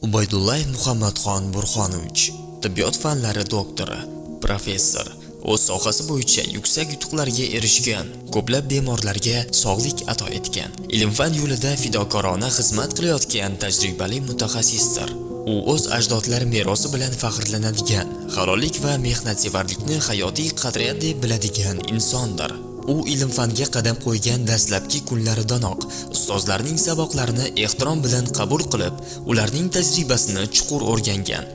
Ubaydullayev Muhammadxon Burxonovich, tibbiyot fanlari doktori, professor, o'z sohasi bo'yicha yuksak yutuqlarga erishgan, ko'plab bemorlarga sog'lik ato etgan, ilm-fan yo'lida fidokorona xizmat qilayotgan tajribali mutaxassisdir. U o'z ajdodlari merosi bilan faxrlanadigan, halollik va mehnatsevarlikni hayotiy qadriyat deb biladigan insondir. U ilm-fanga qadam qo'ygan dastlabki kunlaridanoq ustozlarning saboqlarini ehtirom bilan qabul qilib, ularning tajribasini chuqur o'rgangan.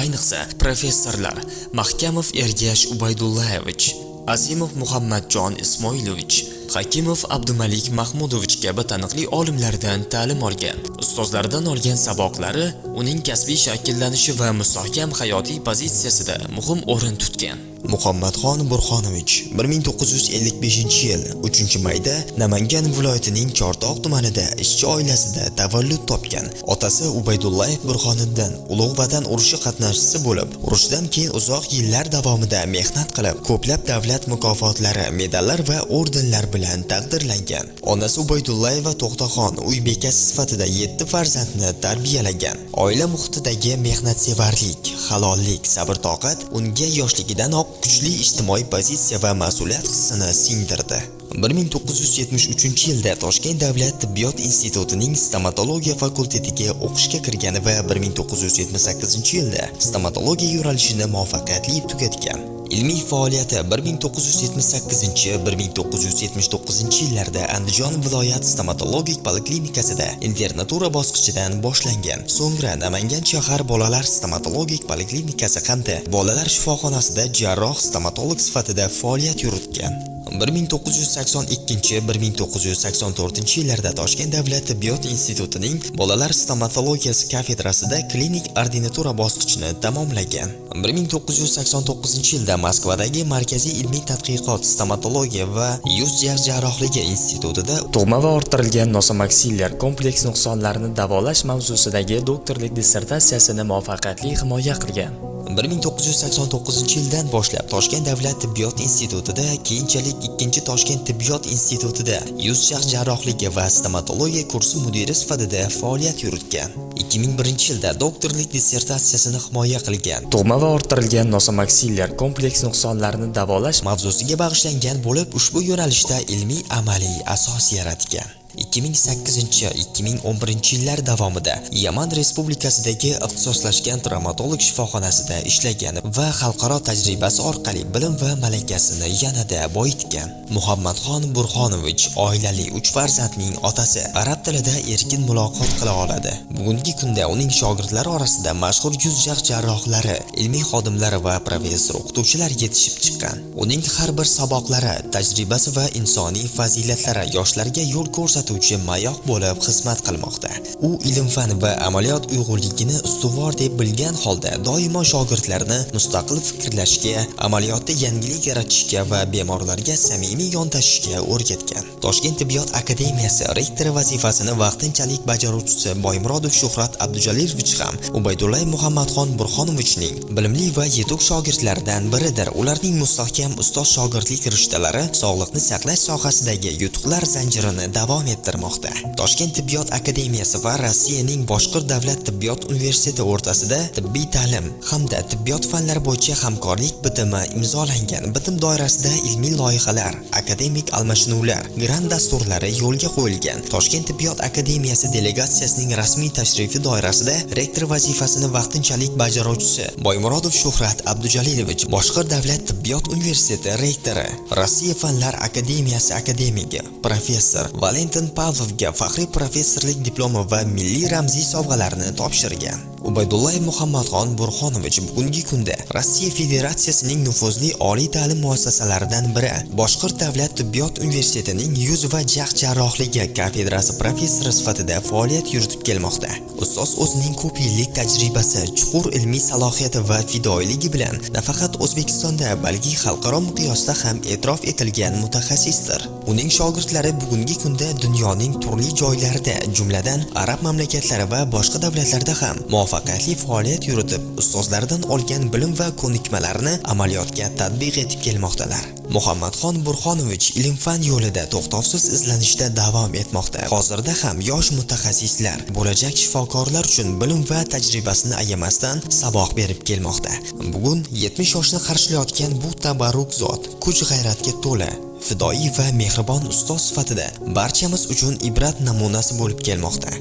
Ayniqsa, professorlar Mahkamov Ergash Ubaydullayevich, Azimov Muhammadjon Ismoilovich, Hakimov Abdumalik Mahmudovich kabi taniqli olimlardan ta'lim olgan. Ustozlardan olgan saboqlari uning kasbiy shakllanishi va mustahkam hayotiy pozitsiyasida muhim o'rin tutgan. Muhammadxon Burxonovich 1955-yil 3-mayda Namangan viloyatining Chortoq tumanida ishchi oilasida tavallud topgan. Otasi Ubaydullayev Burxoniddin Ulug' Vatan urushi qatnashchisi bo'lib, urushdan keyin uzoq yillar davomida mehnat qilib, ko'plab davlat mukofotlari, medallar va ordenlar bilan taqdirlangan. Onasi Ubaydullayeva To'xtaxon uy bekasi sifatida 7 farzandni tarbiyalagan. Oila muhitidagi mehnatsevarlik, halollik, sabr-toqat unga yoshligidanoq kuchli ijtimoiy pozitsiya va mas'uliyat hissini singdirdi. 1973-yilda Toshkent davlat tibbiyot institutining stomatologiya fakultetiga o'qishga kirgan va 1978-yilda stomatologiya yo'nalishini muvaffaqiyatli tugatgan. Ilmiy faoliyati 1978-1979-yillarda Andijon viloyat stomatologik poliklinikasida internatura bosqichidan boshlangan. So'ngra Namangan shahar bolalar stomatologik poliklinikasi hamda bolalar shifoxonasida jarroh stomatolog sifatida faoliyat yuritgan. 1982-1984-yillarda Toshkent davlat tibbiyot institutining bolalar stomatologiyasi kafedrasida klinik ordinatura bosqichini tamomlagan. 1989-yilda Moskvadagi Markaziy ilmiy tadqiqot stomatologiya va yuz jarrohligi institutida tug'ma va orttirilgan nosomaksillar kompleks nuqsonlarini davolash mavzusidagi doktorlik dissertatsiyasini muvaffaqiyatli himoya qilgan. 1989-yildan boshlab Toshkent davlat tibbiyot institutida, keyinchalik 2-Toshkent tibbiyot institutida yuz jarrohligi va stomatologiya kursi mudiri sifatida faoliyat yuritgan. 2001-yilda doktorlik dissertatsiyasini himoya qilgan. Tug'ma va orttirilgan nosomaksillar kompleks nuqsonlarini davolash mavzusiga bag'ishlangan bo'lib, ushbu yo'nalishda ilmiy amaliy asos yaratgan. 2008-2011-yillar davomida Yaman Respublikasidagi ixtisoslashgan travmatolog shifoxonasida ishlagan va xalqaro tajribasi orqali bilim va malakasini yanada boyitgan. Muhammadxon Burxonovich oilali 3 farzandning otasi, arab tilida erkin muloqot qila oladi. Bugungi kunda uning shogirdlari orasida mashhur yuz jarrohlari, ilmiy xodimlari va professor o'qituvchilar yetishib chiqqan. Uning har bir saboqlari, tajribasi va insoniy fazilatlari yoshlarga yo'l ko'rsatuvchi mayoq bo'lib xizmat qilmoqda. U ilm-fan va amaliyot uyg'unligini ustuvor deb bilgan holda doimo shogirdlarni mustaqil fikrlashga, amaliyotda yangilik yaratishga va bemorlarga samimiy yondashishga o'rgatgan. Toshkent tibbiyot akademiyasi rektori vazifasini vaqtinchalik bajaruvchisi Boymurodov Shuhrat Abdujalilовich ham Ubaydullayev Muhammadxon Burxonovichning bilimli va yetuk shogirdlaridan biridir. Ularning mustahkam ustoz-shogirdlik rishtalari sog'liqni saqlash sohasidagi yutuqlar zanjirini davom ettirmoqda. Toshkent tibbiyot akademiyasi va Rossiyaning Boshqir davlat tibbiyot universiteti o'rtasida tibbiy ta'lim hamda tibbiyot fanlari bo'yicha hamkorlik bitimi imzolangan. Bitim doirasida ilmiy loyihalar, akademik almashinuvlar, grant dasturlari yo'lga qo'yilgan. Toshkent tibbiyot akademiyasi delegatsiyasining rasmiy tashrifi doirasida rektor vazifasini vaqtinchalik bajaruvchisi Boymurodov Shuhrat Abdujalilовich, Boshqir davlat tibbiyot universiteti rektori, Rossiya fanlar akademiyasi akademigi, professor Valentin Pavlovga faxriy professorlik diplomi va milliy ramziy sovg'alarni topshirgan. Ubaydullayev Muhammadxon Burxonovich bugungi kunda Rossiya Federatsiyasining nufuzli oliy ta'lim muassasalaridan biri, Boshqir davlat tibbiyot universitetining yuz va jarrohligi kafedrasi professori sifatida faoliyat yuritib kelmoqda. Ustoz o'zining ko'p yillik tajribasi, chuqur ilmiy salohiyati va fidoyiligi bilan nafaqat O'zbekistonda, balki xalqaro miqyosda ham e'tirof etilgan mutaxassisdir. Uning shogirdlari bugungi kunda dunyoning turli joylarida, jumladan arab mamlakatlari va boshqa davlatlarda ham muvaffaqiyatli faoliyat yuritib, ustozlaridan olgan bilim va ko'nikmalarni amaliyotga tatbiq etib kelmoqdalar. Muhammadxon Burxonovich ilm-fan yo'lida to'xtovsiz izlanishda davom etmoqda. Hozirda ham yosh mutaxassislar bo'lajak shifokorlar uchun bilim va tajribasini ayamasdan saboq berib kelmoqda. Bugun 70 yoshni qarshilayotgan bu tabarruk zot kuch-g'ayratga to'la, fidoyi va mehribon ustoz sifatida barchamiz uchun ibrat namunasi bo'lib kelmoqda.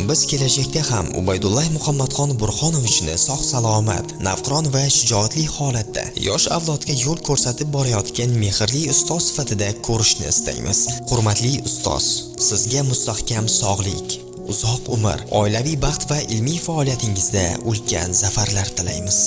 Biz kelajakda ham Ubaydulloh Muhammadxon Burxonovichni sog'-salomat, navqiron va shijoatli holatda yosh avlodga yo'l ko'rsatib borayotgan mehrli ustoz sifatida ko'rishni istaymiz. Hurmatli ustoz, sizga mustahkam sog'lik, uzoq umr, oilaviy baxt va ilmiy faoliyatingizda ulkan zafarlar tilaymiz.